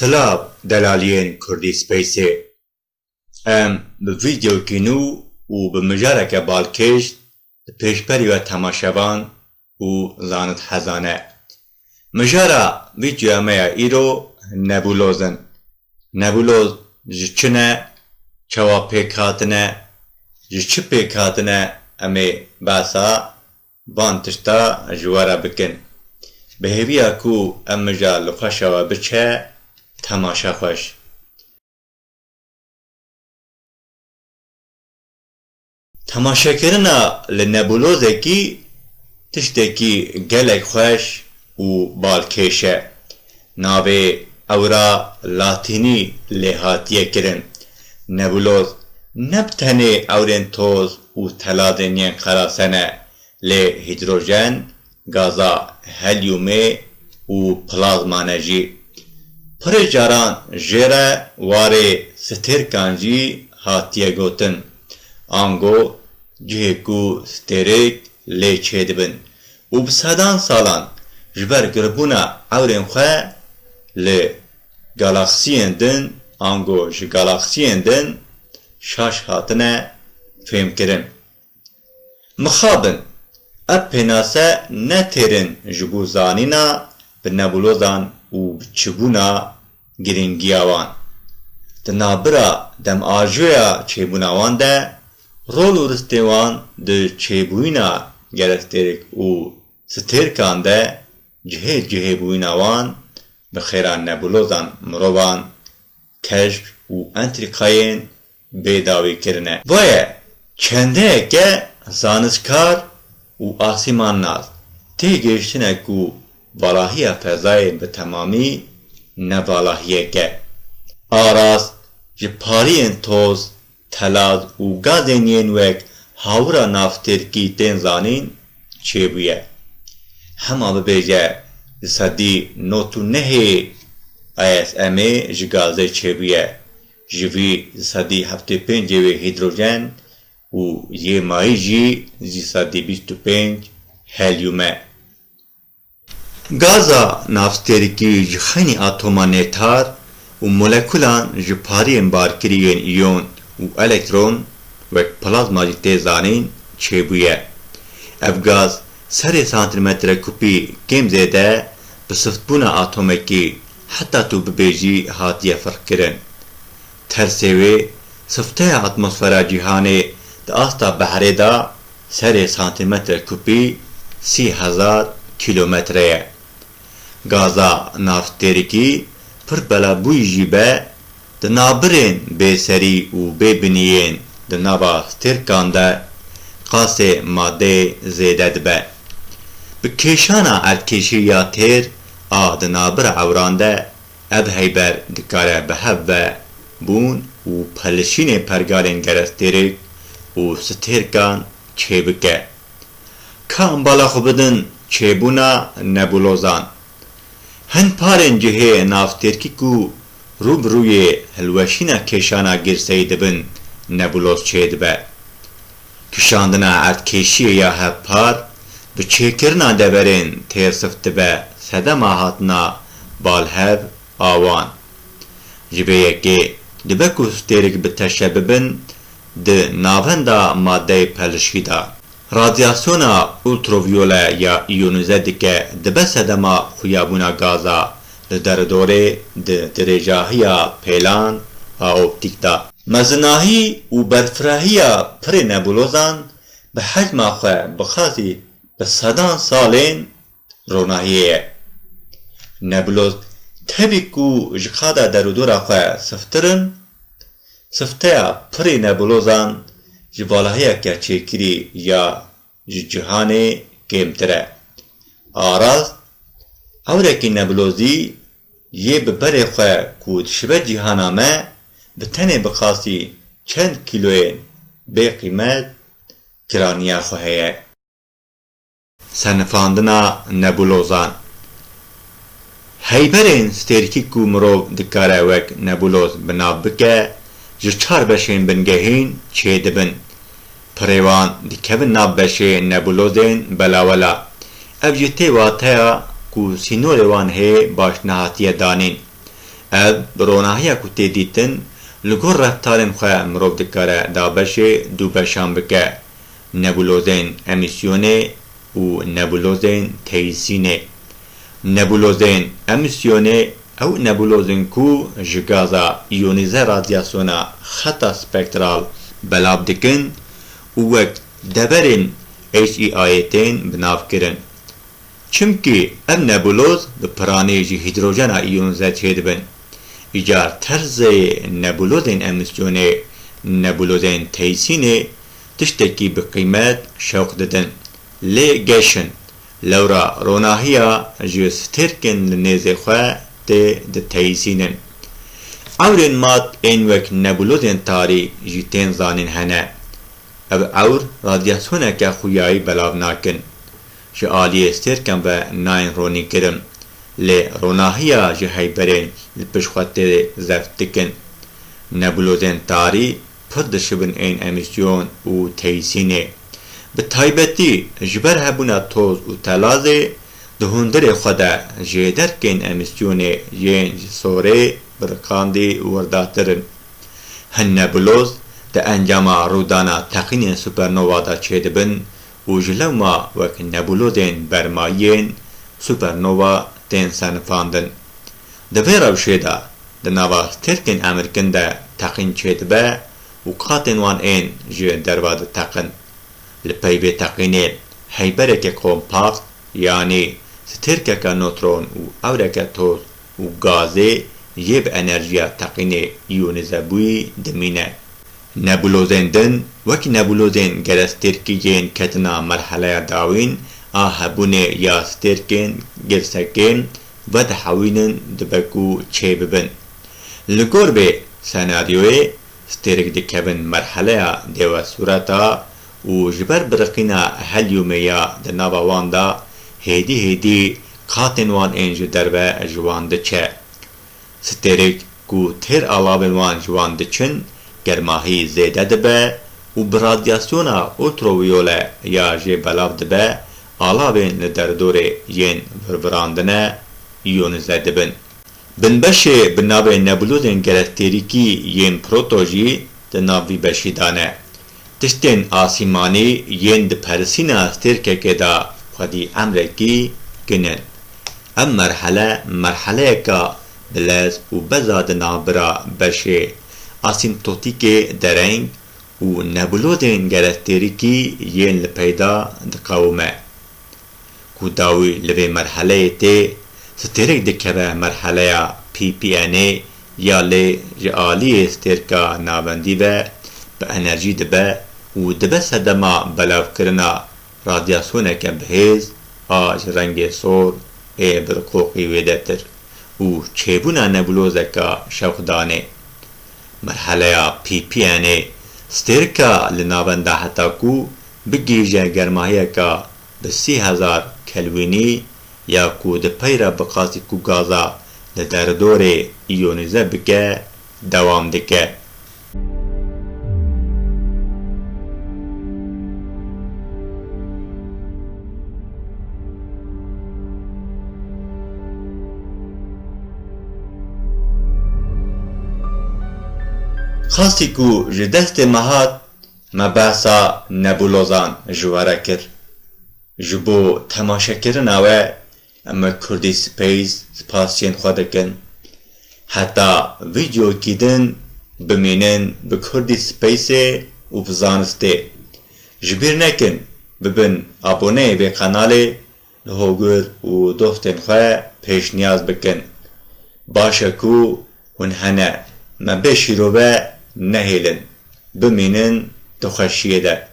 Slav delaliyên Kurdî Spacê. Em bi vîdeoyekî nû û bi mijareke balkêş di pêşberî ve temaşevan û zanînhezan e. Mijara vîdeoya me ya îro nebuloz in. Nebuloz ji çi ne, çawa pêk hatine, ji çi pêk hatine em ê behsa van tişta ji we re bikin. Bi hêviya ku em mijara li xweşa we biçe, temaşa xweş. Temaşekirina li nebulozekî tiştekî gelek xweş û balkêş e. Navê ewra latînî lê hatiye kirin. Nebuloz ne bi tenê ewrên toz û teladên yên qerasen e, lê hîdrojen, gaza helyumê û plazman e jî. Pirê caran jê re warê stêrkan jî hatiye gotin. Ango cihê ku stêrêk lê çêdibin û bi sedan salan ji ber giribûna ewrên xwe li galaksiyên din ango ji galaksiyên din şaş hatine fêmkirin. Mixabin ev pênase ne têrin ji bo zanîna bi nebulozan û bi çîbûna girîngiya wan. Di navbira demajoya çêbûna wan de rol û ristê wan di çêbûyîna gelestêrek û stêrkan de cihê cihêbûyîna wan bi xêra nebulozan mirovan, keşf û entrîkayên bêdawî kirine. Vaye çendeyeke zanîstkar û asîmannaz tê gêştine ku valahiya fezayê bi temamî ne valahiyek e. Aras ji pariyên toz, telaz û gazên yên wek hawira navtêrkî tên zanîn çêbûye. Hema bibêje di sedî not û nehê ISMê ji gazê çêbûye. Ji vî di sedî heftê pêncê wê hîdrojen û yê mayî jî di sedî bîst û pênc helyum e. Gaza navtêrkî ji xenî atoma nêtar û molekulan ji pariyên barkirî yên îyon û elektron wek plazma jî tê zanîn çêbûye. Ev gaz serê santimetre kubî kêm zêde bi siftbûna atomekî heta tu bibêjî hatiye firqkirin. Tersê wê sifteya atmosfera cîhanê di asta behrê da serê santimetre kubî 30,000 kilometre ye. Gaza navtêrkî pir belabûyî jî be di navbirên bêserî û bêbiniyên di nava stêrkan de qasê maddeyê zêde dibe. Bi kêşana erkêşî ya têr a di navbira ewran de ev heyber dikare bi hev ve bûn û pelişînê pergalên gelestêrek û stêrkan çêbike. Ka em bala xwe bidin çêbûna nebulozan. Hin parên cihê navtêrkî ku rûbirûyê hilweşîna kêşana girseyî dibin nebuloz çêdibe. Kişandina erdkêşiyê ya hev par bi çêkirina deverên têrsift dibe sedema hatina balhev awan. Ji vê yekê dibe ku stêrek bi teşe bibin di navenda maddeyê pelişkî da. Radyasyona ultraviyole ya iyonize dike dibe sedema xuyabûna gaza li deredorê di dirêjahiya pêlan a optîk da. Mezinahî û berfirahiya pirê nebulozan bi hecma xwe bixazî bi sedan salên ronahiyê ye. Nebuloz tevî ku ji qada deredora xwe siftirin, sifteya pirê nebulozan ji valahiyeke çêkirî ya ji cîhanê kêmtir e. Aras ewrekî nebulozî yê bi berê xwe ku dişibe cîhana me bi tenê bixasî çend kîloyên bêqîmet kiraniya xwe heye. Senifandina nebulozan. Heyberên stêrkî ku mirov dikare wek nebuloz binav bike ji çar beşên bingehîn çêdibin. Pirê wan dikevin nav beşê nebulozên belawela. Ev jî tê wateya ku sînorê wan hê baş nehatiye danîn. ev ronahiya ku tê dîtin li gor reftarên xwe mirov dikare dabeşê du beşan bike: nebulozên emîsyonê û nebulozên teîsînê. Nebulozên emîsyonê ew nebulozên ku ji gaza îyonîze radyasyona xeta spektral belav dikin û wek deverên HEIA tên binavkirin. Çimkî ev nebuloz bi piranî jî hîdrojena îyonize çêdibin. Îcar terzê nebulozên emîsyonê nebulozên teîsînê tiştekî bi qîmet şewq didin. Lê geşin lewra ronahiya ji stêrkên li nêzê xwe tê diteîsînin. Ewrên mat ên wek nebulozên tarî jî tên zanîn hene. Ev ewr radyasyoneke xuyayî belav nakin. Ji aliyê stêrken ve nayên ronîkirin. Lê ronahiya ji heyberên li pişt xwe tê zeft dikin. Nebulozên tarî pir dişibin ên emîsyon û teîsînê. Bi taybetî ji ber hebûna toz û telazê di hundirê xwe de jêderkên emîsyonê yên ji sorê birqandî wirdattirin. Hin nebuloz di encama rûdana teqînên supernova da çêdibin û ji lewma wek nebulozên bermayiyên supernova tên senifandin. Di vê rewşê de di nava stêrkên emirkin de teqîn çêdibe û qatên wan ên ji derva diteqin. Li peyvê teqînê heybereke kompakt yanî stêrkeke notron û ewreke toz û gazê yê bi enerjiya teqînê îyonîzebûyî dimîne. Nebulozên din wek nebulozên gelestêrkîyên ketina merheleya dawîn a hebûnê ya stêrkên girsekên vedihewînin dibe ku çêbibin. Li gor vê senaryoyê stêrek dikevin merheleya dêwesûreta û ji ber biriqîna helyûmê ya di nava wan da hêdî hêdî qatên wan ên ji derve ji wan diçe. Stêrek ku têr alavên wan ji wan diçin germahî zêde dibe û bi radyasyona ultraviyole ya jê belav dibe alavên li derdorê yên virvirandine îyonîze dibin. Binbeşê bi navê nebulozên gelestêrîkî yên proto jî di nav vî beşî dane. Tiştên asîmanî yên di persîna stêrkekê da xwedî emrekî ginin. Em merheleyeka bilez û beza di navbira beşê asîmptotîkê dereng û nebulozên gelestêrîkî yên li peyda diqewime. Ku dawî li vê merheleyê tê stêrek dikeve merheleya PPNê ya lê ji aliyê stêrka navendî ve bi enerjî dibe û dibe sedema belavkirina radyasyoneke bihêz a ji rengê sor ê birqoqî wêdetir û çêbûna nebulozeka şewqdanê. Merheleya PPNê stêrka li navenda heta ku bigîje germahiyeka bi 30,000 kelwînî ya ku di peyra biqasî ku gaza li derdorê îyonîze bike dewam dike. Xastî ku ji destê me hat me behsa nebulozan ji were kir. Ji bo temaşekirina we em Kurdî Space spasiyên xwe dikin. Heta vîdyokî din bimînin bi Kurdî Spaceê û bi zanistê. Ji bîr nekin bibin aboneyê vê kanalê li hogir û dostên xwe pêşniyaz bikin. Baş e ku hûn hene me bê şîrove nehêlin bimînin di xweşiyê de.